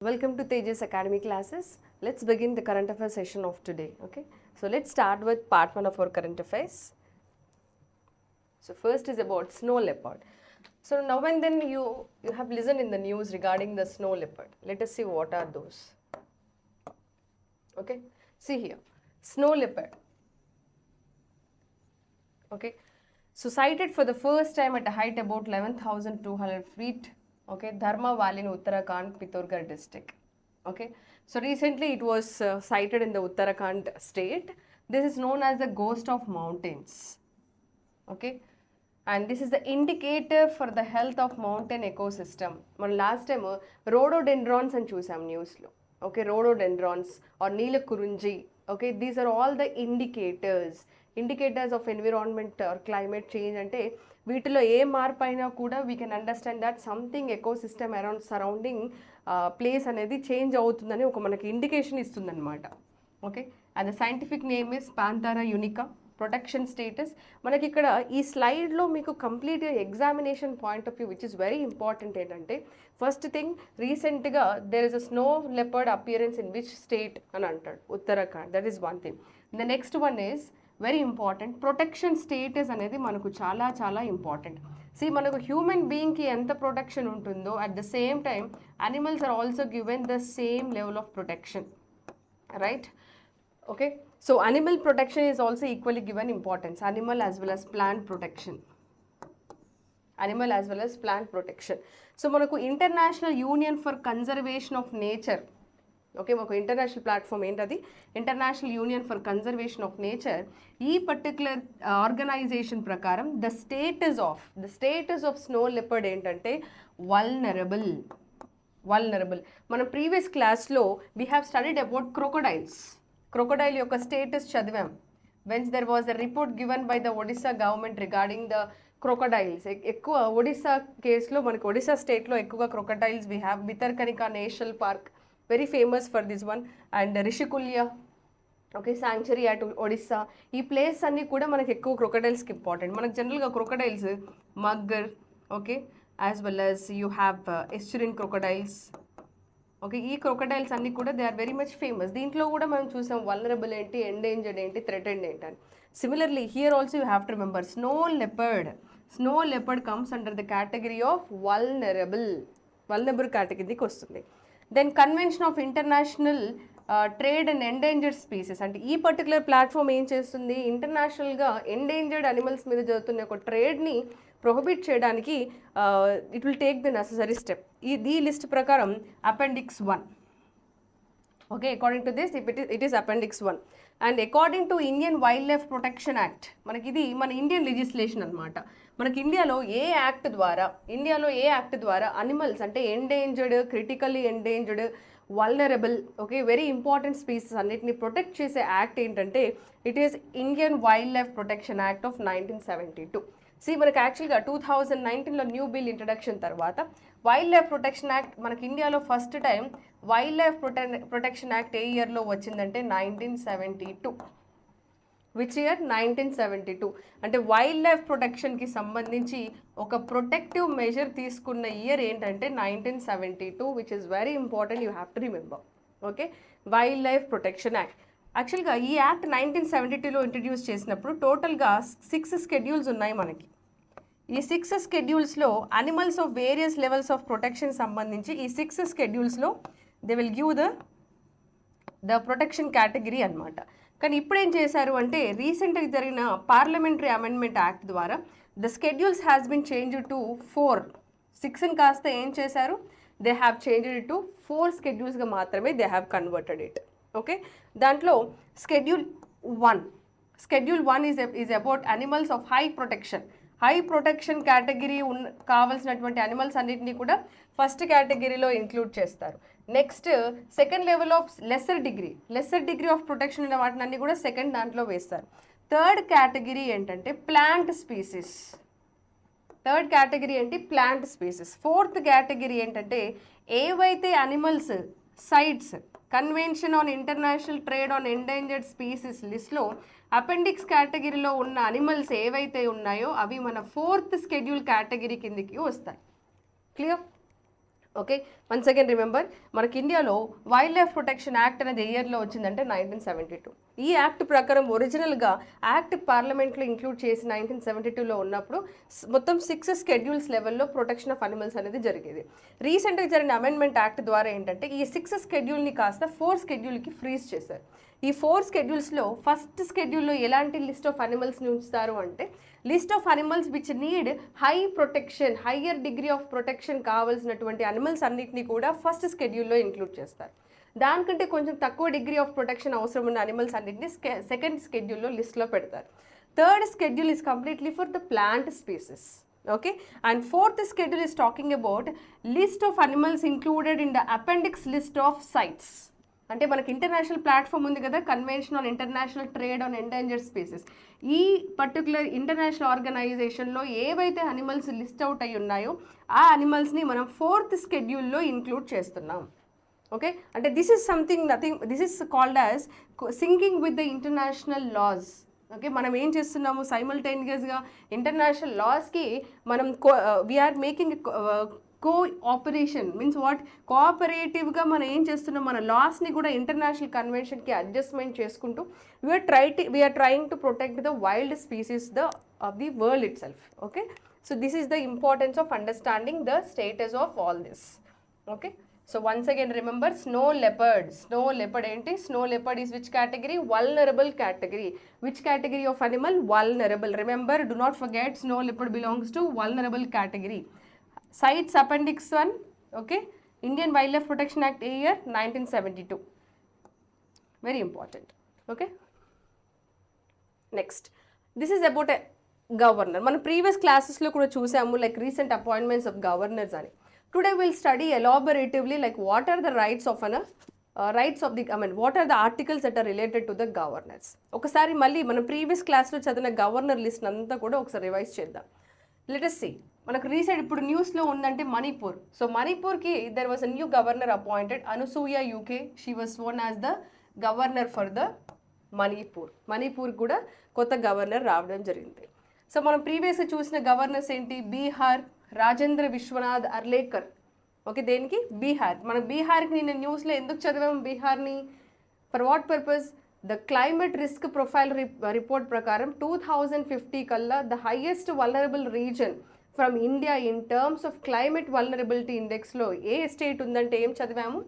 Welcome to TEJAS Academy classes. Let's begin the current affairs session of today. Okay, so let's start with part 1 of our current affairs. So first is about snow leopard. So now and then you have listened in the news regarding the snow leopard. Let us see what are those. Okay, see here, snow leopard. Okay, so sighted for the first time at a height about 11,200 feet. Okay, Dharma Valley in Uttarakhand, Pithoragarh district. Okay, so recently it was sighted in the Uttarakhand state. This is known as the ghost of mountains. Okay, and this is the indicator for the health of mountain ecosystem. మన last time rhododendrons అని చూసాం న్యూస్లో. Okay, rhododendrons or Neelakurinji. Okay, these are all the indicators of environment or climate change. అంటే వీటిలో ఏ మార్పు అయినా కూడా we can understand that something ecosystem around surrounding place అనేది చేంజ్ అవుతుందని ఒక మనకి ఇండికేషన్ ఇస్తుందన్నమాట. Okay, and the scientific name is Panthera uncia. Protection status మనకి ఇక్కడ ఈ స్లైడ్లో మీకు కంప్లీట్గా examination point of view which is very important ఏంటంటే, ఫస్ట్ థింగ్ రీసెంట్గా there is a snow leopard appearance in which state అని అంటాడు, Uttarakhand. That is one thing. The next one is very important, protection status అనేది మనకు చాలా చాలా important. మనకు human బీయింగ్కి ఎంత ప్రొటెక్షన్ ఉంటుందో at the same time animals are also given the same level of protection, right? Okay, so animal protection is also equally given importance, animal as well as plant protection. So మనకు international union for conservation of nature. Okay, ఒక international platform ఏంటది, international union for conservation of nature. ఈ particular organization ప్రకారం the status of snow leopard ఏంటంటే vulnerable. మనం previous క్లాస్లో we have studied about crocodile యొక్క status చదివాం. Once there was a report given by the Odisha government regarding the crocodiles. ఎక్కువ ఒడిస్సా కేసులో మనకి ఒడిస్సా స్టేట్లో ఎక్కువగా crocodiles we have. Bhitarkanika national park very famous for this one, and Rushikulya okay sanctuary at Odisha. ఈ place అన్నీ కూడా మనకి ఎక్కువ క్రొకోడైల్స్కి ఇంపార్టెంట్. మనకు జనరల్గా crocodiles mugger, okay, as well as you have estuarine crocodiles. Okay, ఈ క్రొకోడైల్స్ అన్నీ కూడా they are very much famous. దీంట్లో కూడా మనం చూసాం వల్నరబుల్ ఏంటి, ఎండేంజర్డ్ ఏంటి, థ్రెటెండ్ ఏంటి అని. Similarly here also you have to remember snow leopard comes under the category of vulnerable కేటగిరీకి వస్తుంది. Then convention of international trade and endangered species. అంటే ఈ పర్టికులర్ ప్లాట్ఫామ్ ఏం చేస్తుంది, ఇంటర్నేషనల్గా ఎండేంజర్డ్ అనిమల్స్ మీద జరుగుతున్న ఒక ట్రేడ్ని ప్రొహిబిట్ చేయడానికి it will take the necessary step. ఈ లిస్ట్ ప్రకారం appendix 1. Okay, according to this it is appendix 1. And according to Indian wild life protection act, మనకి ఇది మన ఇండియన్ లెజిస్లేషన్ అనమాట. మనకి ఇండియాలో ఏ యాక్ట్ ద్వారా అనిమల్స్ అంటే endangered, critically endangered, vulnerable, okay, very important species అన్నిటిని ప్రొటెక్ట్ చేసే యాక్ట్ ఏంటంటే it is Indian wild life protection act of 1972. మనకి యాక్చువల్గా 2019లో న్యూ బిల్ ఇంట్రడక్షన్ తర్వాత వైల్డ్ లైఫ్ ప్రొటెక్షన్ యాక్ట్ మనకి ఇండియాలో first time wildlife protection act ఏ ఇయర్లో వచ్చిందంటే 1972. Which year? 1972. అంటే వైల్డ్ లైఫ్ ప్రొటెక్షన్కి సంబంధించి ఒక ప్రొటెక్టివ్ మెజర్ తీసుకున్న ఇయర్ ఏంటంటే 1972, which is very important, you have to remember. Okay, wild life protection act. యాక్చువల్గా ఈ యాక్ట్ 1972లో ఇంట్రడ్యూస్ చేసినప్పుడు టోటల్గా 6 స్కెడ్యూల్స్ ఉన్నాయి మనకి. ఈ 6 స్కెడ్యూల్స్లో animals of various levels of protection సంబంధించి ఈ 6 స్కెడ్యూల్స్లో they will give the protection category అనమాట. కానీ ఇప్పుడు ఏం చేశారు అంటే రీసెంట్గా జరిగిన పార్లమెంటరీ అమెండ్మెంట్ యాక్ట్ ద్వారా the schedules has been changed to 4. 6ని కాస్త ఏం చేశారు, దే హ్యావ్ చేంజ్డ్ టు 4 స్కెడ్యూల్స్గా మాత్రమే they have converted it. Okay, దాంట్లో schedule 1 is about animals of high protection category కావాల్సినటువంటి అనిమల్స్ అన్నింటినీ కూడా ఫస్ట్ కేటగిరీలో ఇంక్లూడ్ చేస్తారు. Next second level of lesser degree of protection ఉన్న వాటిని అన్ని కూడా సెకండ్ దాంట్లో వేస్తారు. థర్డ్ కేటగిరీ ఏంటంటే ప్లాంట్ స్పీసీస్. ఫోర్త్ కేటగిరీ ఏంటంటే ఏవైతే animals CITES convention on international trade on endangered species లిస్ట్లో అపెండిక్స్ కేటగిరీలో ఉన్న అనిమల్స్ ఏవైతే ఉన్నాయో అవి మన 4th స్కెడ్యూల్ కేటగిరీ కిందికి వస్తాయి. Clear? Okay, once again remember, మనకి ఇండియాలో వైల్డ్ లైఫ్ ప్రొటెక్షన్ యాక్ట్ అనేది ఏ ఇయర్లో వచ్చిందంటే 1972. ఈ యాక్ట్ ప్రకారం ఒరిజినల్గా యాక్ట్ పార్లమెంట్లో ఇంక్లూడ్ చేసి 1972లో ఉన్నప్పుడు మొత్తం 6 స్కెడ్యూల్స్ లెవెల్లో ప్రొటెక్షన్ ఆఫ్ అనిమల్స్ అనేది జరిగేది. రీసెంట్గా జరిగిన అమెండ్మెంట్ యాక్ట్ ద్వారా ఏంటంటే ఈ 6 స్కెడ్యూల్ని కాస్త 4 స్కెడ్యూల్కి ఫ్రీజ్ చేశారు. ఈ 4 స్కెడ్యూల్స్లో ఫస్ట్ స్కెడ్యూల్లో ఎలాంటి లిస్ట్ ఆఫ్ అనిమల్స్ని ఉంచుతారు అంటే, list of animals which need high protection, higher degree of protection కావాల్సినటువంటి అనిమల్స్ అన్నిటిని కూడా ఫస్ట్ స్కెడ్యూల్లో ఇంక్లూడ్ చేస్తారు. దానికంటే కొంచెం తక్కువ డిగ్రీ ఆఫ్ ప్రొటెక్షన్ అవసరం ఉన్న అనిమల్స్ అన్నిటిని సెకండ్ స్కెడ్యూల్లో లిస్ట్లో పెడతారు. Third schedule is completely for the plant species. Okay, and fourth schedule is talking about list of animals included in the appendix list of CITES. అంటే మనకి ఇంటర్నేషనల్ ప్లాట్ఫామ్ ఉంది కదా, convention on international trade on endangered species. ఈ particular international ఆర్గనైజేషన్లో ఏవైతే animals list out అయి ఉన్నాయో ఆ అనిమల్స్ని మనం 4th స్కెడ్యూల్లో ఇంక్లూడ్ చేస్తున్నాం. ఓకే, అంటే this is something nothing, this is called as syncing with the international laws. Okay, మనం ఏం చేస్తున్నాము, సైమల్టేనియస్గా ఇంటర్నేషనల్ లాస్కి మనం we're making cooperation, means what, కోఆపరేటివ్గా మనం ఏం చేస్తున్నాం, మన లాస్ని కూడా ఇంటర్నేషనల్ కన్వెన్షన్కి అడ్జస్ట్మెంట్ చేసుకుంటూ we're trying to protect the wild species of the world itself. Okay, so this is the importance of understanding the status of all this. Okay, so once again remember, snow leopard ఏంటి, snow leopard is which category? Vulnerable category. Which category of animal? Vulnerable. Remember, do not forget, snow leopard belongs to vulnerable category. CITES Appendix 1, okay, Indian Wildlife Protection Act year 1972. Very important. Okay, next, this is about a governor. మన previous క్లాసెస్లో కూడా చూసాము, like recent appointments of governors అని. Today we'll study elaboratively like what are the rights of what are the articles that are related to the governors. ఒకసారి మళ్ళీ మన previous క్లాస్లో చదివిన గవర్నర్ లిస్ట్ అంతా కూడా ఒకసారి రివైజ్ చేద్దాం. లెట్ us see, మనకు రీసెంట్ ఇప్పుడు న్యూస్లో ఉందంటే మణిపూర్. సో మణిపూర్కి there was a new governor appointed, Anasuya Uikey. She was sworn as the governor for the Manipur. Manipur కూడా కొత్త గవర్నర్ రావడం జరిగింది. సో మనం ప్రీవియస్గా చూసిన గవర్నర్స్ ఏంటి, బీహార్ రాజేంద్ర విశ్వనాథ్ అర్లేకర్. ఓకే, దేనికి, బీహార్. మన బీహార్కి నిన్న న్యూస్లో ఎందుకు చదివాము బీహార్ని, for what purpose, the climate risk profile report ప్రకారం 2050 కల్లా the highest vulnerable region from India in terms of climate vulnerability ఇండెక్స్లో ఏ స్టేట్ ఉందంటే ఏం చదివాము,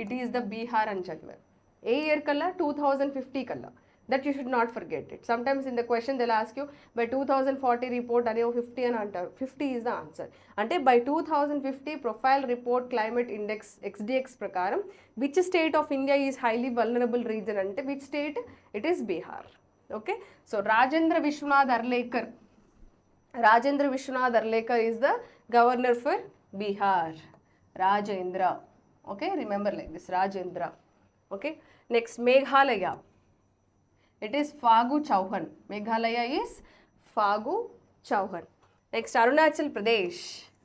ఇట్ ఈస్ ద బీహార్ అని చదివాము. ఏ ఇయర్ కల్లా, 2050 కల్లా. That you should not forget it. Sometimes in the question they'll ask you by 2040 report అనే 50 అని అంటారు. 50 is the answer. అంటే by 2050 profile report climate index XDX ప్రకారం which state of India is highly vulnerable region అంటే which state? It is Bihar. Okay, so Rajendra Vishwanath Arlekar is the governor for Bihar. Rajendra. Okay, remember like this, Rajendra. Okay, next Meghalaya. It is Fagu Chauhan. Meghalaya is Fagu Chauhan. Next, Arunachal Pradesh.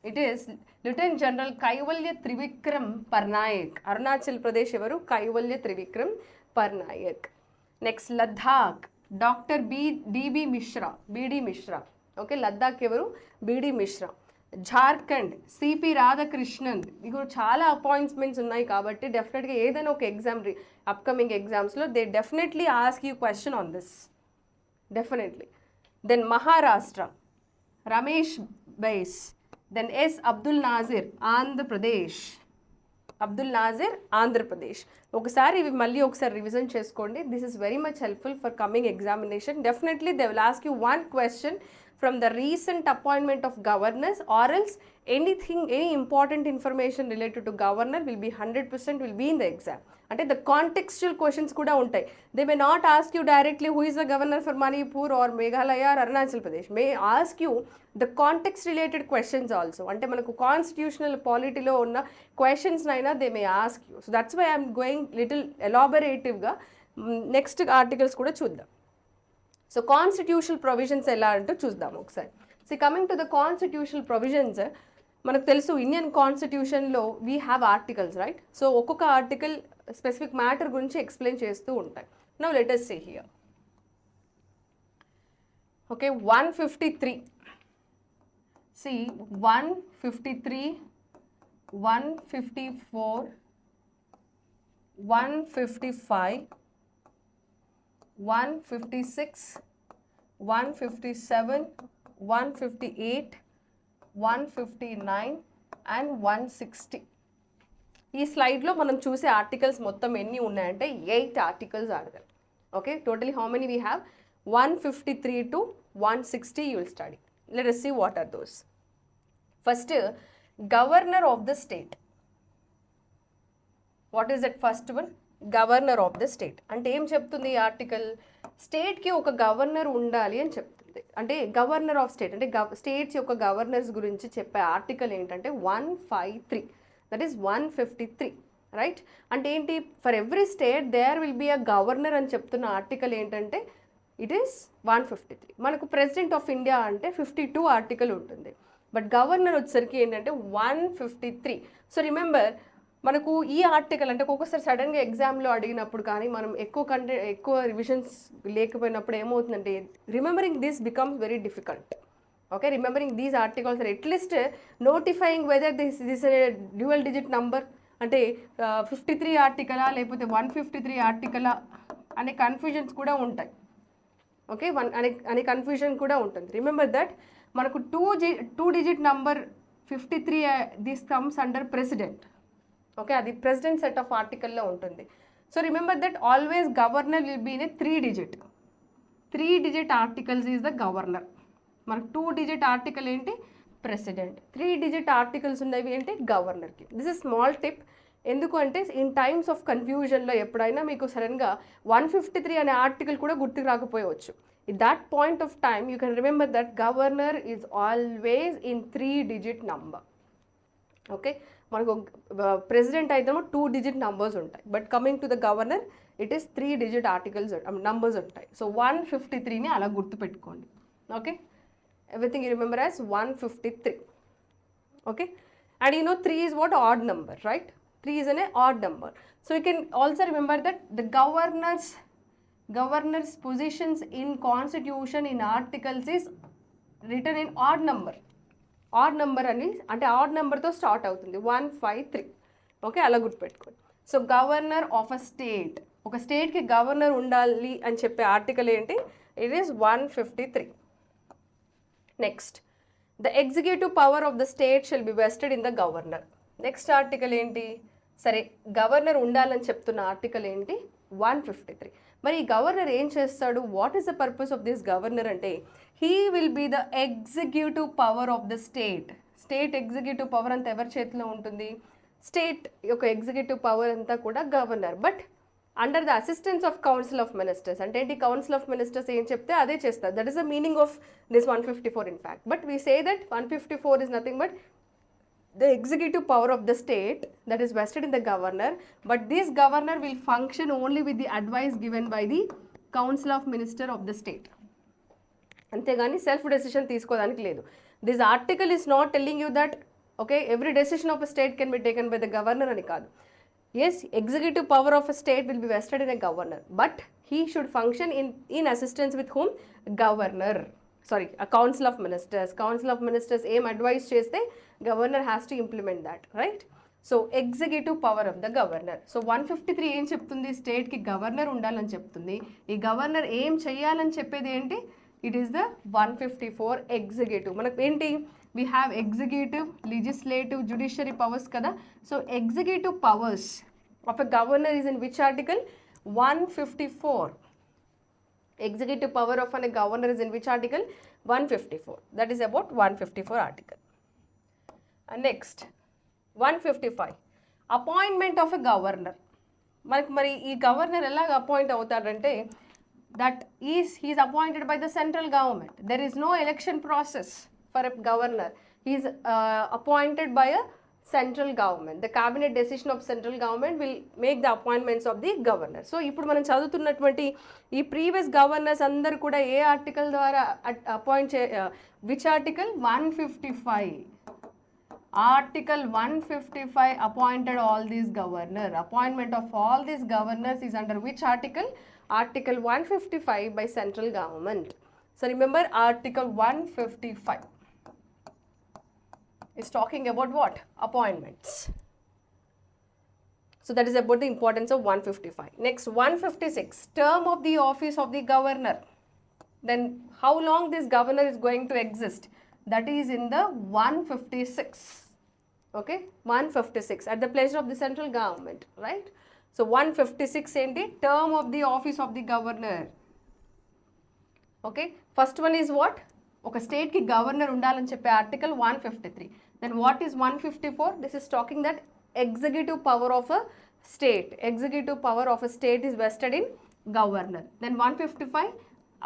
It is Lieutenant General Kaivalya Trivikram Parnaik. Arunachal Pradesh evaru, Kaivalya Trivikram Parnaik. Next, Ladakh. Dr. B.D. Mishra. Okay, Ladakh evaru, B.D. Mishra. Jharkhand CP Radhakrishnan. మీకు చాలా appointments ఉన్నాయి కాబట్టి డెఫినెట్గా ఏదైనా ఒక exam upcoming ఎగ్జామ్స్లో they definitely ask you question on this, definitely. Then Maharashtra Ramesh Bais. Then S Abdul Nazir Andhra Pradesh. ఒకసారి ఇవి మళ్ళీ ఒకసారి రివిజన్ చేసుకోండి. This is very much helpful for coming examination. Definitely they will ask you one question from the recent appointment of governors, or else any important information related to governor will be 100% will be in the exam. అంటే the contextual questions కూడా ఉంటాయి. They may not ask you directly who is the governor for Manipur or Meghalaya or Arunachal Pradesh. May ask you the context related questions also. అంటే మనకు constitutional పాలిటీలో ఉన్న questions అయినా they may ask you. So that's why I'm going little elaborative-గా next articles కూడా చూద్దాం. So constitutional provisions ఎలా అంటూ చూద్దాం ఒకసారి. So coming to the constitutional provisions, మనకు తెలుసు ఇండియన్ కాన్స్టిట్యూషన్లో we have articles, right? So ఒక్కొక్క ఆర్టికల్ స్పెసిఫిక్ మ్యాటర్ గురించి ఎక్స్ప్లెయిన్ చేస్తూ ఉంటాయి. Now let us see here. Okay, 153. See, 153 154, 155, 156, 157, 158, 159 and 160. ఈ స్లైడ్లో మనం చూసే ఆర్టికల్స్ మొత్తం ఎన్ని ఉన్నాయంటే 8 articles are there. Okay, totally how many we have? 153 to 160 you will study. Let us see what are those. First, governor of the state. What is that first one? Governor of the state. అంటే ఏం చెప్తుంది ఈ article? స్టేట్కి ఒక governor ఉండాలి అని చెప్తుంది. అంటే గవర్నర్ ఆఫ్ స్టేట్ అంటే స్టేట్స్ యొక్క గవర్నర్స్ గురించి చెప్పే ఆర్టికల్ ఏంటంటే 153, దట్ ఈస్ 153, రైట్? అంటే ఏంటి? For every state there will be a governor అని చెప్తున్న ఆర్టికల్ ఏంటంటే ఇట్ ఈస్ 153. మనకు ప్రెసిడెంట్ ఆఫ్ ఇండియా అంటే 52 ఆర్టికల్ ఉంటుంది, బట్ గవర్నర్ వచ్చేసరికి ఏంటంటే 153. సో రిమెంబర్, మనకు ఈ ఆర్టికల్ అంటే ఒక్కొక్కసారి సడన్గా ఎగ్జామ్లో అడిగినప్పుడు కానీ మనం ఎక్కువ రివిజన్స్ లేకపోయినప్పుడు ఏమవుతుందంటే remembering this becomes very difficult. Okay, remembering these articles are at least notifying whether this dual digit number అంటే 53 ఆర్టికలా లేకపోతే 153 ఆర్టికలా అనే కన్ఫ్యూజన్స్ కూడా ఉంటాయి. ఓకే, అనే కన్ఫ్యూజన్ కూడా ఉంటుంది. రిమెంబర్ దట్ మనకు two digit number 53 this comes under president. Okay, అది ప్రెసిడెంట్ సెట్ ఆఫ్ ఆర్టికల్లో ఉంటుంది. So remember that always governor will be in a 3 digit articles is the governor. మనకు 2 digit ఆర్టికల్ ఏంటి? President. 3 digit articles ఉన్నవి ఏంటి? గవర్నర్కి. This is small tip. ఎందుకు అంటే ఇన్ టైమ్స్ ఆఫ్ కన్ఫ్యూజన్లో ఎప్పుడైనా మీకు సడన్గా 153 అనే ఆర్టికల్ కూడా గుర్తుకు రాకపోవచ్చు. It that point of time you can remember that governor is always in 3 digit number. Okay, మనకు ప్రెసిడెంట్ అయితేమో 2 digit నంబర్స్ ఉంటాయి, but coming to the governor it is 3 digit articles numbers ఉంటాయి. సో 153ని అలా గుర్తుపెట్టుకోండి. Okay, everything you remember as 153. Okay, and you know 3 is what? Odd number, right? 3 is an odd number. So you can also remember that the governor's positions in constitution in articles is written in odd number. Odd number అని అంటే odd numberతో start అవుతుంది 153. Okay, అలా గుర్తుపెట్టుకోండి. So governor of a state, ఒక స్టేట్కి governor ఉండాలి అని చెప్పే ఆర్టికల్ ఏంటి? It is 153. Next, the executive power of the state shall be vested in the governor. Next article ఏంటి? సరే, గవర్నర్ ఉండాలని చెప్తున్న ఆర్టికల్ ఏంటి? 153. మరి ఈ గవర్నర్ ఏం చేస్తాడు? What is the purpose of this governor అంటే he will be the executive power of the state. State executive power అంతా ఎవరి చేతిలో ఉంటుంది? స్టేట్ యొక్క ఎగ్జిక్యూటివ్ పవర్ అంతా కూడా governor, but under the assistance of council of ministers. అంటే ఏంటి? కౌన్సిల్ ఆఫ్ మినిస్టర్స్ ఏం చెప్తే అదే చేస్తారు. That is the meaning of this 154 in fact. But we say that 154 is nothing but the executive power of the state that is vested in the governor, but this governor will function only with the advice given by the council of minister of the state. అంతేగాని self decision తీసుకోవడానికి లేదు. This article is not telling you that okay every decision of a state can be taken by the governor అని కాదు. Yes, executive power of a state will be vested in a governor, but he should function in assistance with whom? Governor, sorry, a council of ministers. Council of ministers ఏం advice చేస్తే governor has to implement that, right? So executive power of the governor. So 153 ఏం చెప్తుంది? స్టేట్కి governor ఉండాలని చెప్తుంది. ఈ governor ఏం చెయ్యాలని చెప్పేది ఏంటి? It is the 154 executive. మనకు ఏంటి? We have executive, legislative, judiciary powers కదా. So executive powers of a governor is in which article? 154. Executive power of a governor is in which article? 154. That is about 154 article. And next, 155. Appointment of a governor. మరి ఈ governor ఎలాగ appoint అవుతాడంటే that he is appointed by the central government. There is no election process for a governor. He is appointed by a central government. The cabinet decision of central government will make the appointments of the governor. So ఇప్పుడు మనం చదువుతున్నటువంటి ఈ previous governors అందరూ కూడా ఏ article ద్వారా appoint which article? 155. Article 155 appointed all these governor. Appointment of all these governors is under which article? Article 155 by central government. So remember Article 155. is talking about what? Appointments. So that is about the importance of 155. Next, 156, term of the office of the governor. Then how long this governor is going to exist? That is in the 156. Okay, 156 at the pleasure of the central government, right? So 156 enti term of the office of the governor. Okay, first one is what? Okay, state ki governor undalani cheppe article 153. Then what is 154? This is talking that executive power of a state. Executive power of a state is vested in governor. Then 155,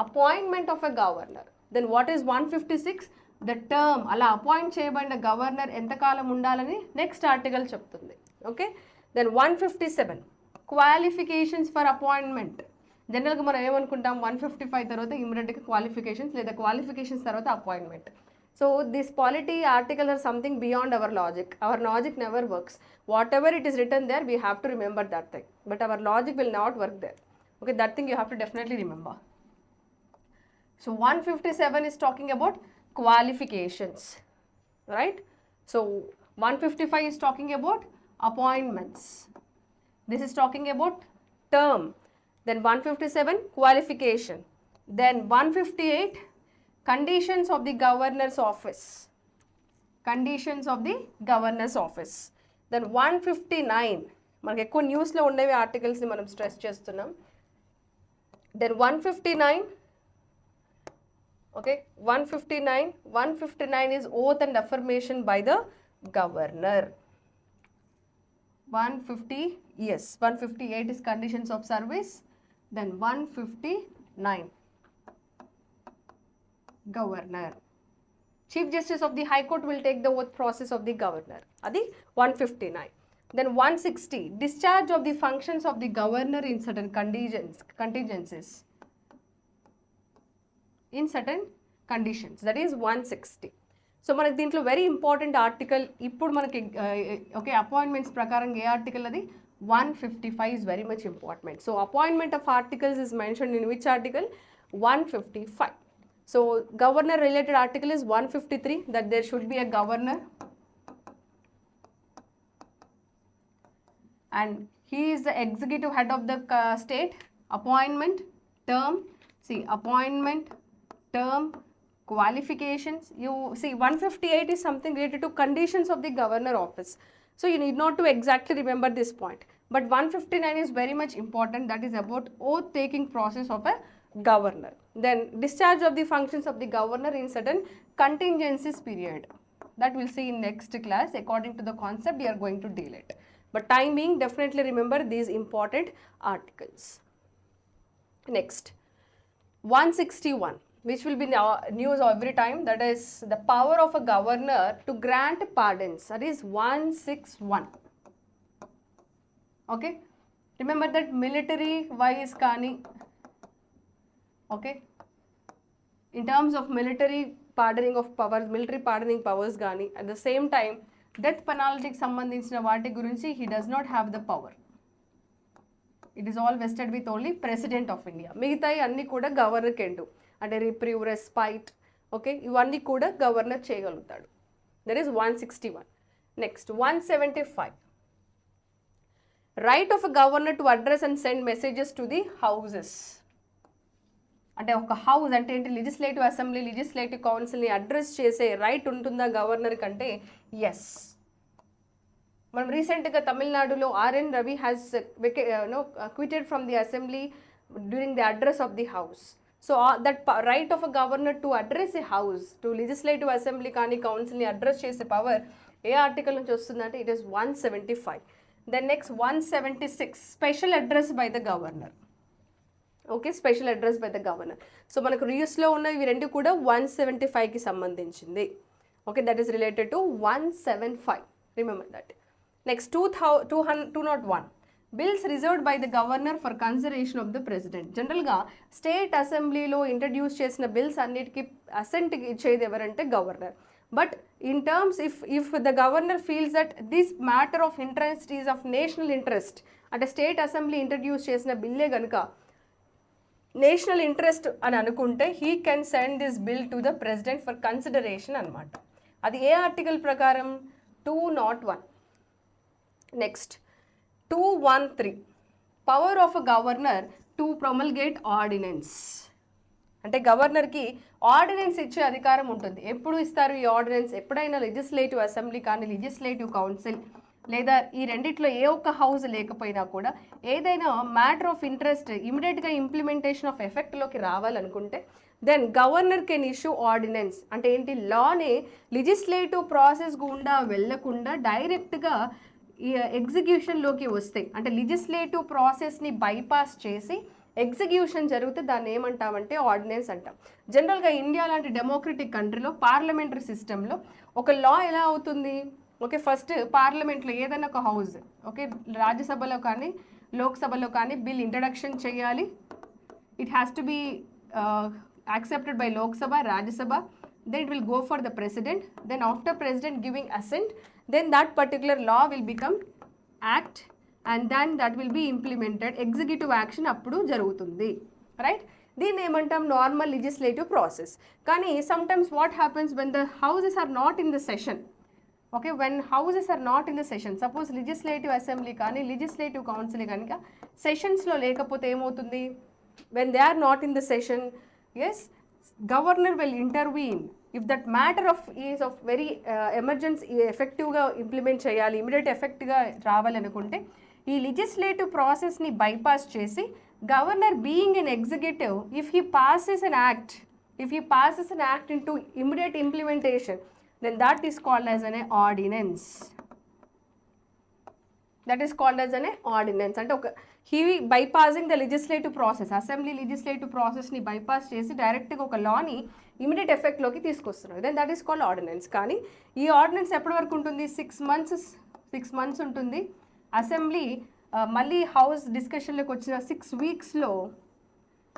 appointment of a governor. Then what is 156? The term, అలా appoint చేయబడిన governor ఎంతకాలం ఉండాలని next article చెప్తుంది. Okay, then 157, qualifications for appointment. జనరల్గా మనం ఏమనుకుంటాం, 155 తర్వాత ఇమీడియట్గా క్వాలిఫికేషన్స్ లేదా క్వాలిఫికేషన్స్ తర్వాత appointment. So this polity article are something beyond our logic. Our logic never works. Whatever it is written there, we have to remember that thing. But our logic will not work there. Okay, that thing you have to definitely remember. So 157 is talking about qualifications, right? So 155 is talking about appointments. This is talking about term. Then 157, qualification. Then 158, conditions of the governor's office. Conditions of the governor's office. Then 159, మనకి ఎక్కువ న్యూస్లో ఉండేవి ఆర్టికల్స్ని మనం stress చేస్తున్నాం. Then 159, okay, 159 is oath and affirmation by the governor. 158 is conditions of service. Then 159, governor. Chief Justice of the High Court will take the oath process of the governor. Adi 159. Then 160, discharge of the functions of the governor in certain contingencies. In certain conditions. That is 160. So మనకి దీంట్లో very important article ఇప్పుడు మనకి okay appointments ప్రకారం ఏ article అది 155 is very much important. So appointment of articles is mentioned in which article? 155. So governor related article is 153, that there should be a governor and he is the executive head of the state. Appointment, term, see appointment, term, qualifications. You see 158 is something related to conditions of the governor office. So you need not to exactly remember this point. But 159 is very much important, that is about oath taking process of a governor. Then discharge of the functions of the governor in certain contingencies period. That we'll see in next class. According to the concept, we are going to deal it. But time being, definitely remember these important articles. Next, 161, which will be news every time, that is the power of a governor to grant pardons. That is 161. Okay, remember that military wise kani, okay, in terms of military pardoning of powers, military pardoning powers gani, at the same time death penalty కి సంబంధించిన వాటి గురించి he does not have the power. It is all vested with only President of India. మిగతాయి అన్ని కూడా governor can do, అంటే reprieve, respite, okay, ఇవన్నీ కూడా గవర్నర్ చేయగలుగుతాడు. That is 161. Next 175, right of a governor to address and send messages to the houses. అంటే ఒక house అంటే ఏంటి, లెజిస్లేటివ్ అసెంబ్లీ, లెజిస్లేటివ్ కౌన్సిల్ని అడ్రస్ చేసే రైట్ ఉంటుందా గవర్నర్ కంటే? ఎస్. మనం రీసెంట్గా తమిళనాడులో R N Ravi has quitted from the assembly during the address of the house. So that right of a governor to address a house, to legislative assembly కానీ కౌన్సిల్ని address చేసే పవర్ ఏ ఆర్టికల్ నుంచి వస్తుందంటే it is 175. Then next 176, special address by the governor. Okay, special address by the governor. So మనకు రీయూస్లో ఉన్న ఇవి రెండు కూడా 175కి సంబంధించింది. Okay, that is related to 175. Remember that. Next 201, bills reserved by the governor for consideration of the president. జనరల్గా state అసెంబ్లీలో ఇంట్రడ్యూస్ చేసిన బిల్స్ అన్నిటికీ అసెంట్ ఇచ్చేది ఎవరంటే governor. But in terms if the governor feels that this matter of interest is of national interest, అంటే state assembly introduce చేసిన బిల్లే కనుక నేషనల్ ఇంట్రెస్ట్ అని అనుకుంటే he can send this bill to the president for consideration అనమాట. అది ఏ article ప్రకారం? 201. Next 213, power of a governor to promulgate ordinance. అంటే గవర్నర్కి ఆర్డినెన్స్ ఇచ్చే అధికారం ఉంటుంది. ఎప్పుడు ఇస్తారు ఈ ఆర్డినెన్స్? ఎప్పుడైనా లెజిస్లేటివ్ అసెంబ్లీ కానీ లెజిస్లేటివ్ కౌన్సిల్ లేదా ఈ రెండిట్లో ఏ ఒక్క హౌస్ లేకపోయినా కూడా ఏదైనా మ్యాటర్ ఆఫ్ ఇంట్రెస్ట్ ఇమీడియట్గా ఇంప్లిమెంటేషన్ ఆఫ్ ఎఫెక్ట్లోకి రావాలనుకుంటే then governor can issue ordinance. అంటే ఏంటి? లాని లెజిస్లేటివ్ ప్రాసెస్ గుండా వెళ్లకుండా డైరెక్ట్గా ఈ ఎగ్జిక్యూషన్లోకి వస్తాయి. అంటే లెజిస్లేటివ్ ప్రాసెస్ని బైపాస్ చేసి ఎగ్జిక్యూషన్ జరిగితే దాన్ని ఏమంటామంటే ఆర్డినెన్స్ అంటాం. జనరల్గా ఇండియా లాంటి డెమోక్రటిక్ కంట్రీలో పార్లమెంటరీ సిస్టంలో ఒక లా ఎలా అవుతుంది? ఓకే, ఫస్ట్ పార్లమెంట్లో ఏదైనా ఒక హౌస్, ఓకే, రాజ్యసభలో కానీ లోక్సభలో కానీ బిల్ ఇంట్రడక్షన్ చేయాలి. It has to be accepted by Lok Sabha, Rajya Sabha, then it will go for the president, then after president giving assent, then that particular law will become act and then that will be implemented. Executive action appudu jarugutundi, right? దీన్ని ఏమంటాం? Normal legislative process. కానీ sometimes what happens when the houses are not in the session. Okay, when houses are not in the session, suppose legislative assembly కానీ legislative council కనుక సెషన్స్లో లేకపోతే ఏమవుతుంది? When they are not in the session, yes, governor will intervene if that matter of is of very emergency, effectively implement cheyali, immediate effect ga రావాలనుకుంటే ఈ legislative ప్రాసెస్ని bypass చేసి governor being an executive, if he passes an act into immediate implementation, then that is called as an ordinance. That is called as an ordinance. అంటే ఒక he bypassing the legislative process, assembly legislative ప్రాసెస్ని bypass చేసి డైరెక్ట్గా ఒక లాని immediate ఎఫెక్ట్లోకి తీసుకొస్తున్నారు. Then that is called ordinance. కానీ ఈ ఆర్డినెన్స్ ఎప్పటి వరకు ఉంటుంది? 6 months ఉంటుంది. అసెంబ్లీ మళ్ళీ హౌస్ డిస్కషన్లోకి వచ్చిన 6 weeksలో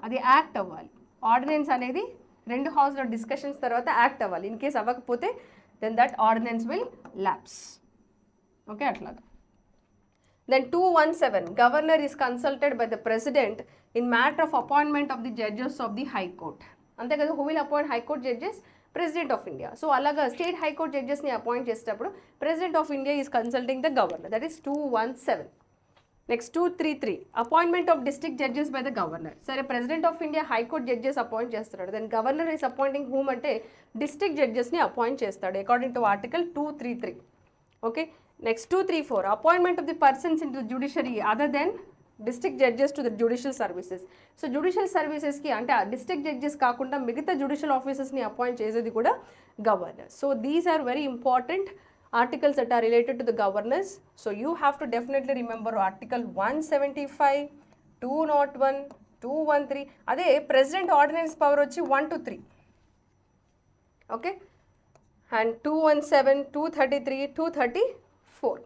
అది యాక్ట్ అవ్వాలి. ఆర్డినెన్స్ అనేది 2 హౌస్లో డిస్కషన్స్ తర్వాత యాక్ట్ అవ్వాలి. ఇన్ కేస్ అవ్వకపోతే then that ordinance will lapse. Okay, అట్లాగా. Then 217, governor is consulted by the president in matter of appointment of the judges of the high court. అంతే కదా, who will appoint high court judges? President of India. So అలాగా state high court జడ్జెస్ని appoint చేసేటప్పుడు president of India is consulting the governor. That is 217. Next 233, appointment of district judges by the governor. సరే, president of India high court judges appoint చేస్తున్నాడు. Then governor is appointing whom అంటే district జడ్జెస్ని appoint చేస్తాడు according to article 233. Okay, next 234, appointment of the persons into judiciary other than district judges to the judicial services. So judicial సర్వీసెస్కి అంటే district judges కాకుండా మిగతా judicial ఆఫీసర్స్ని appoint చేసేది కూడా governor. So these are very important articles that are related to the governors. So you have to definitely remember article 175, 201, 213. అదే president ordinance power వచ్చి 1 to 3. Okay, and 217, 233, 234.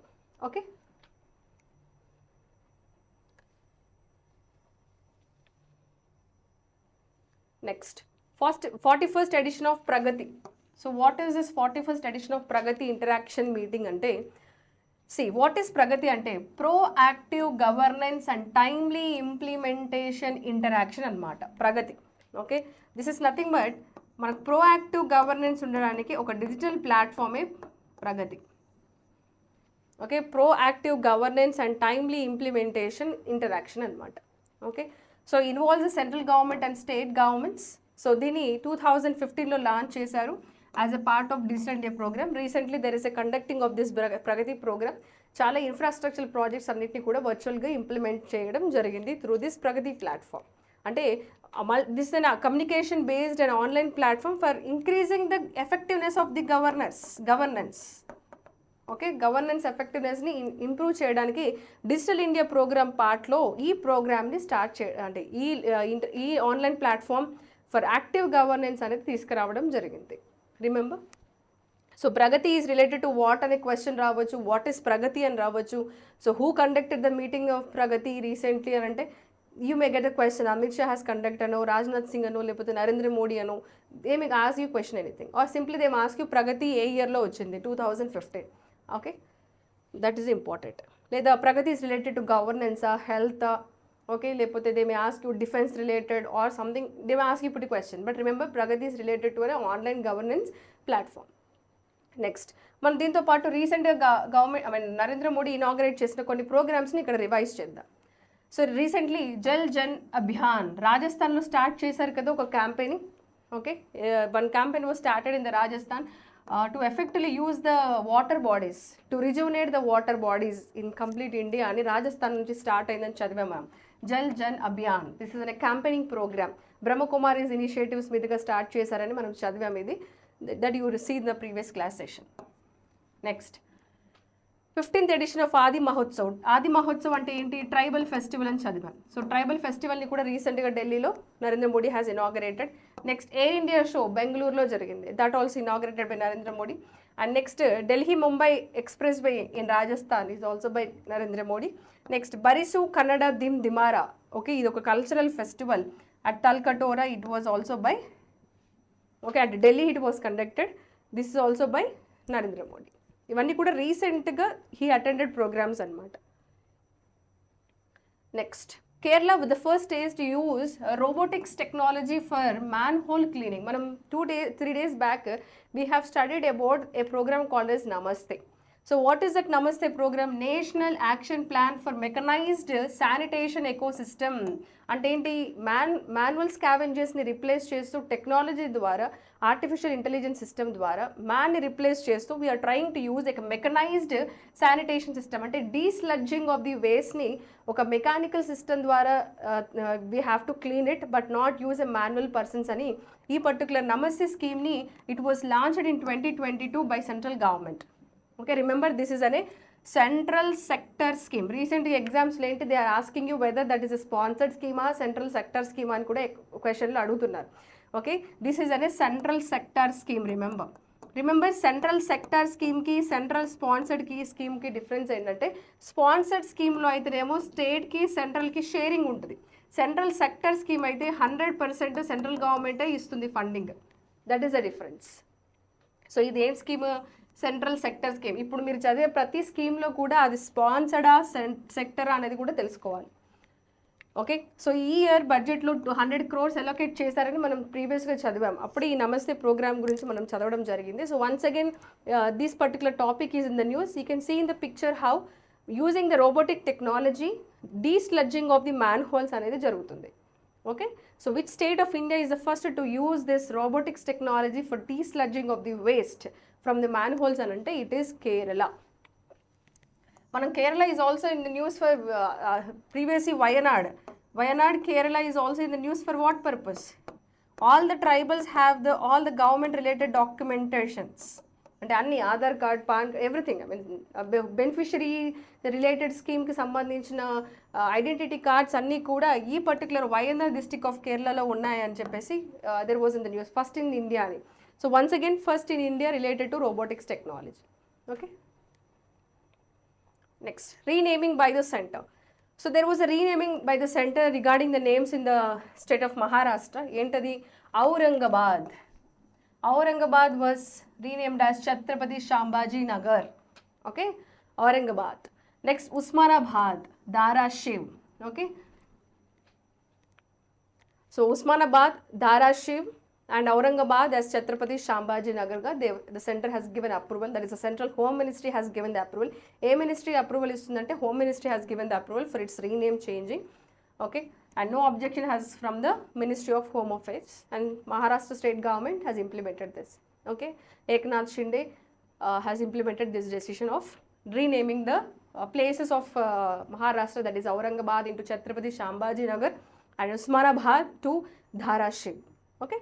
Okay, next 41st edition of Pragati. So what is this 41st edition of Pragati interaction meeting ante? See, what is Pragati ante? Proactive governance and timely implementation interaction annamata Pragati. Okay, this is nothing but manaku proactive governance undadaniki oka digital platform e Pragati. Okay, proactive governance and timely implementation interaction annamata. Okay, so involves the central government and state governments. So దీన్ని 2015లో launch చేశారు as a part of Digital India program. Recently there is a conducting of this Pragati program. చాలా infrastructure projects అన్నిటిని కూడా వర్చువల్గా implement చేయడం జరిగింది through this Pragati platform. అంటే this is communication based and online platform for increasing the effectiveness of the governance. Okay, governance ఎఫెక్టివ్నెస్ని improve చేయడానికి digital India program పార్ట్లో ఈ ప్రోగ్రామ్ని స్టార్ట్ అంటే ఈ online platform for active governance అనేది తీసుకురావడం జరిగింది. Remember, so Pragati is related to what అనే క్వశ్చన్ రావచ్చు, వాట్ ఈస్ ప్రగతి అని రావచ్చు. So who conducted the meeting of Pragati recently అని అంటే you may get a question, Amit Shah has conduct అనో, రాజ్నాథ్ సింగ్ అనో, లేకపోతే నరేంద్ర మోడీ అనో. They may ask you question anything or simply they ask you Pragati ఏ ఇయర్లో వచ్చింది, 2015. Okay, that is important. లేదా ప్రగతి ఈజ్ రిలేటెడ్ టు గవర్నెన్సా, హెల్త్, okay, లేకపోతే they may ask you defense related or something, they may ask you pretty question, but remember Pragati is related to an online governance platform. Next మనం దీంతో పాటు రీసెంట్గా government Narendra Modi inaugurate చేసిన కొన్ని ప్రోగ్రామ్స్ని ఇక్కడ revise చేద్దాం. సో రీసెంట్లీ జల్ జన్ అభియాన్ రాజస్థాన్లో స్టార్ట్ చేశారు కదా ఒక campaign. Okay, one campaign was started in the Rajasthan to effectively use the water bodies, to rejuvenate the water bodies in complete India అని రాజస్థాన్ నుంచి స్టార్ట్ అయిందని చదివాం ma'am. Jal Jan Abhiyan, this is an campaigning program, Brahma Kumaris initiatives మీదుగా start చేశారని మనం చదివాం. ఇది that you received in the previous class session. Next, 15th edition of Adi Mahotsav. Adi Mahotsav ante enti? Tribal festival అని చదివాం. సో ట్రైబల్ ఫెస్టివల్ ని కూడా రీసెంట్గా ఢిల్లీలో Narendra Modi has inaugurated. Next air India show బెంగళూరులో జరిగింది, that also inaugurated by Narendra Modi. And next Delhi Mumbai expressway in Rajasthan is also by Narendra Modi. Next Barisu Kannada Dim Dimava, okay, ఇది ఒక cultural festival at Talkatora, it was also by okay at Delhi it was conducted, this is also by Narendra Modi. ఇవన్నీ కూడా రీసెంట్గా he attended programmes అనమాట. Next Kerala with the first stage to use robotics technology for man hole cleaning. మనం 3 days back we have studied about a program called as Namaste. So what is that Namaste program? National Action Plan for Mechanized Sanitation Ecosystem. అంటే ఏంటి, manual స్కావెంజర్స్ని replace చేస్తూ technology ద్వారా, artificial intelligence system ద్వారా మ్యాన్ని replace చేస్తూ we are trying to use a mechanised sanitation system. అంటే desludging of the వేస్ట్ని ఒక మెకానికల్ సిస్టమ్ ద్వారా we have to clean it but not use a manual persons అని ఈ పర్టికులర్ నమస్తే స్కీమ్ని it was launched in 2022 by central government. Okay, remember this is a central sector scheme. Recent exams late they are asking you whether that is a sponsored scheme or central sector scheme అని కూడా question లో అడుగుతున్నారు. Okay, this is a central sector scheme. Remember central sector scheme కి central sponsored కి scheme కి difference ఏంటంటే sponsored scheme లో అయితేనేమో స్టేట్ కి సెంట్రల్ కి షేరింగ్ ఉంటుంది. సెంట్రల్ సెక్టర్ స్కీమ్ అయితే 100% సెంట్రల్ గవర్నమెంటే ఇస్తుంది funding. That is the difference. So ఇది ఏం స్కీమ్? Central sector scheme. ఇప్పుడు మీరు చదివే ప్రతి స్కీమ్లో కూడా అది స్పాన్సర్డా సెక్టర్ అనేది కూడా తెలుసుకోవాలి. ఓకే, సో ఈ ఇయర్ బడ్జెట్లో 100 crores అలొకేట్ చేశారని మనం ప్రీవియస్గా చదివాం. అప్పుడు ఈ నమస్తే ప్రోగ్రామ్ గురించి మనం చదవడం జరిగింది. So once again this particular topic is in the news. You can see in the picture how using the robotic technology desludging of the manholes అనేది జరుగుతుంది. Okay, so which state of India is the first to use this robotics technology for desludging of the waste from the manholes anante? It is Kerala. Manam Kerala is also in the news for previously Wayanad Kerala is also in the news for what purpose? All the tribals have all the government related documentations. అంటే అన్ని Aadhaar card, PAN, everything. I mean beneficiary related స్కీమ్కి సంబంధించిన identity cards అన్నీ కూడా ఈ particular Wayanad district of కేరళలో ఉన్నాయని చెప్పేసి there was in the news, first in India అని. So once again first in India related to robotics technology. Okay, next renaming by the centre. So there was a renaming by the centre regarding the names in the state of Maharashtra. ఏంటది? Aurangabad. Aurangabad was renamed as Chhatrapati Sambhaji Nagar. Okay, Aurangabad. Next, Usmanabad, Dharashiv. Okay, so Usmanabad, Dharashiv and Aurangabad as Chhatrapati Sambhaji Nagar. The center has given approval. That is, the central home ministry has given the approval. A ministry approval istundante home ministry has given the approval for its rename changing. Okay, and no objection has from the Ministry of Home Affairs, and Maharashtra state government has implemented this. Okay, Eknath Shinde has implemented this decision of renaming the places of Maharashtra, that is Aurangabad into Chhatrapati Sambhaji Nagar and Usmanabad to Dharashiv. Okay,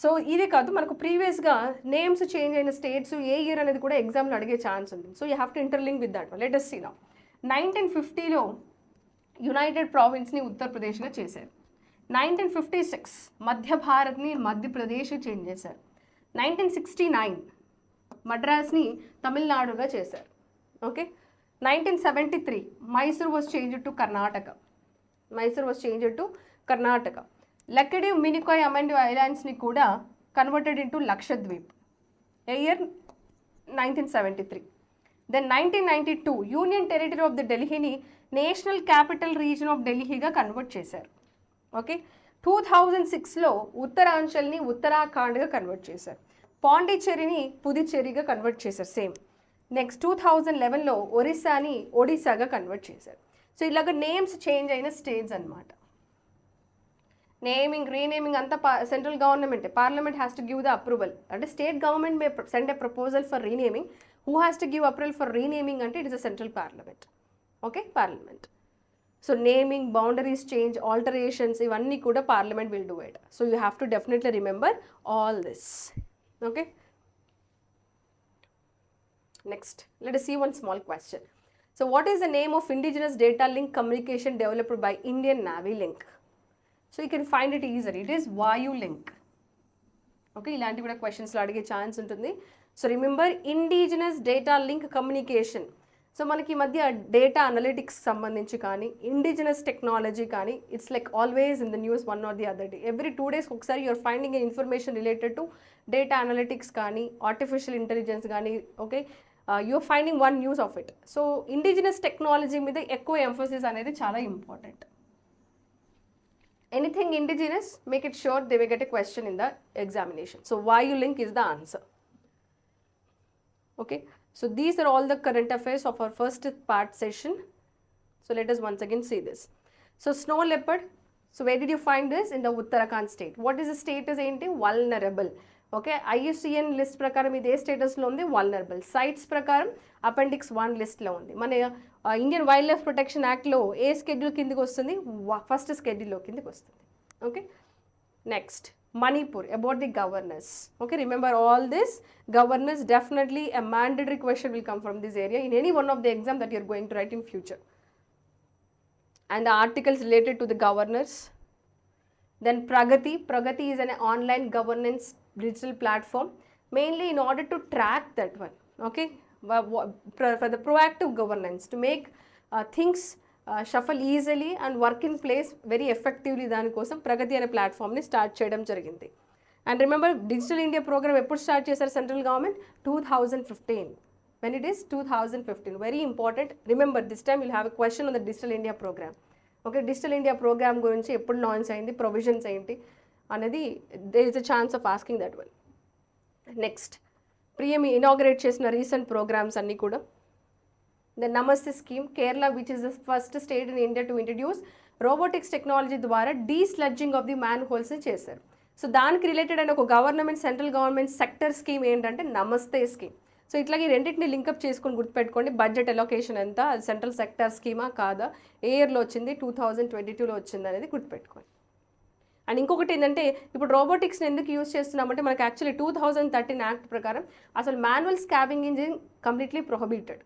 so ఇదే కాదు, మనకు ప్రీవియస్గా names change అయిన states ఏ year అనేది కూడా ఎగ్జామ్లో అడిగే ఛాన్స్ ఉంది. So you have to interlink with that. Let us see now. 1950లో యునైటెడ్ ప్రావిన్స్ని ఉత్తరప్రదేశ్గా చేశారు. 1956 మధ్య భారత్ని మధ్యప్రదేశ్ చేంజ్ చేశారు. 1969 మద్రాస్ని తమిళనాడుగా చేశారు. Okay, 1973 Mysore was changed to Karnataka. Laccadive, Minicoy, Amindivi ఐలాండ్స్ని కూడా కన్వర్టెడ్ ఇంటూ లక్షద్వీప్. ఏ year? 1973. Then 1992 union territory of the ఢిల్లీని నేషనల్ క్యాపిటల్ రీజన్ ఆఫ్ ఢిల్లీగా కన్వర్ట్ చేశారు. ఓకే, 2006లో ఉత్తరాంచల్ని ఉత్తరాఖండ్గా కన్వర్ట్ చేశారు. పాండిచ్చేరిని పుదుచ్చేరిగా కన్వర్ట్ చేశారు సేమ్. నెక్స్ట్ 2011లో ఒరిస్సాని ఒడిశాగా కన్వర్ట్ చేశారు. సో ఇలాగ నేమ్స్ చేంజ్ అయిన స్టేట్స్ అనమాట. నేమింగ్ రీనేమింగ్ అంతా central government, parliament has to give the approval. అంటే state government may send a proposal for renaming, who has to give approval for renaming అంటే it is a central parliament. Okay, parliament. So naming, boundaries change, alterations ఇవన్నీ కూడా parliament will do it. So you have to definitely remember all this. Okay, next let us see one small question. So what is the name of indigenous data link communication developed by Indian Navy Link? So you can find it easily. It is Vayu Link. Okay, ఇలాంటి కూడా క్వశ్చన్స్లో అడిగే chance ఉంటుంది. So remember indigenous data link communication. So మనకి ఈ మధ్య data analytics సంబంధించి కానీ indigenous technology కానీ it's like always in the news one or the other day. Every 2 days ఒకసారి you're finding a information related to data analytics కానీ artificial intelligence కానీ. Okay, you're finding one news of it. So indigenous technology మీద ఎక్కువ emphasis అనేది చాలా important. Anything indigenous, make it sure they will get a question in the examination. So Vayu link is the answer. Okay, so these are all the current affairs of our first part session. So let us once again see this. So snow leopard, so where did you find this? In the Uttarakhand state. What is the status? ఏంటి? Vulnerable. Okay, IUCN list ప్రకారం ఇది ఏ స్టేటస్లో ఉంది? Vulnerable. Sites ప్రకారం appendix 1 లిస్ట్లో ఉంది. మన Indian wild life protection యాక్ట్లో ఏ స్కెడ్యూల్ కిందకి వస్తుంది? ఫస్ట్ స్కెడ్యూల్లో కిందకి వస్తుంది. Okay, next Manipur, about the governors. Okay, remember all this. Governors definitely a mandatory question will come from this area in any one of the exam that you are going to write in future. And the articles related to the governors. Then Pragati is an online governance digital platform, mainly in order to track that one. Okay, for the proactive governance, to make things shuffle easily and work in place very effectively. దానికోసం ప్రగతి అనే ప్లాట్ఫామ్ని start చేయడం జరిగింది. And remember digital India program ఎప్పుడు start చేశారు central government? 2015. When it is 2015, very important. Remember this time you'll have a question on the digital India program. Okay, digital India program గురించి ఎప్పుడు launch అయింది, provisions ఏంటి అనేది there is a chance of asking that one. Next PM ఇనాగరేట్ చేసిన recent programs అన్నీ కూడా. The Namaste scheme, Kerala which is the first state in India to introduce robotics technology ద్వారా డీస్లడ్జింగ్ ఆఫ్ ది మ్యాన్ హోల్స్ని చేశారు. సో దానికి రిలేటెడ్ అయిన ఒక government central government sector scheme ఏంటంటే నమస్తే స్కీమ్. సో ఇట్లాగే రెండింటిని లింకప్ చేసుకొని గుర్తుపెట్టుకోండి. బడ్జెట్ అలొకేషన్ ఎంత, అది సెంట్రల్ సెక్టర్ స్కీమా కాదా, ఏ ఇయర్లో వచ్చింది, 2022లో వచ్చింది అనేది గుర్తుపెట్టుకోండి. అండ్ ఇంకొకటి ఏంటంటే ఇప్పుడు రోబోటిక్స్ని ఎందుకు యూజ్ చేస్తున్నామంటే మనకి యాక్చువల్లీ 2013 యాక్ట్ ప్రకారం అసలు manual scavenging completely prohibited.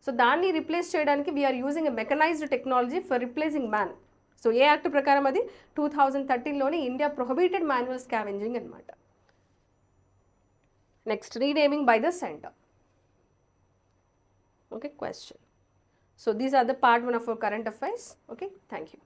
So దాన్ని రిప్లేస్ చేయడానికి we are using a mechanized technology for replacing man. So ఏ యాక్ట్ ప్రకారం? అది 2013లోని ఇండియా ప్రొహిబిటెడ్ మాన్యువల్ స్కావెంజింగ్ అనమాట. Next renaming by the centre. Okay, question. So these are the part 1 of our current affairs. Okay, thank you.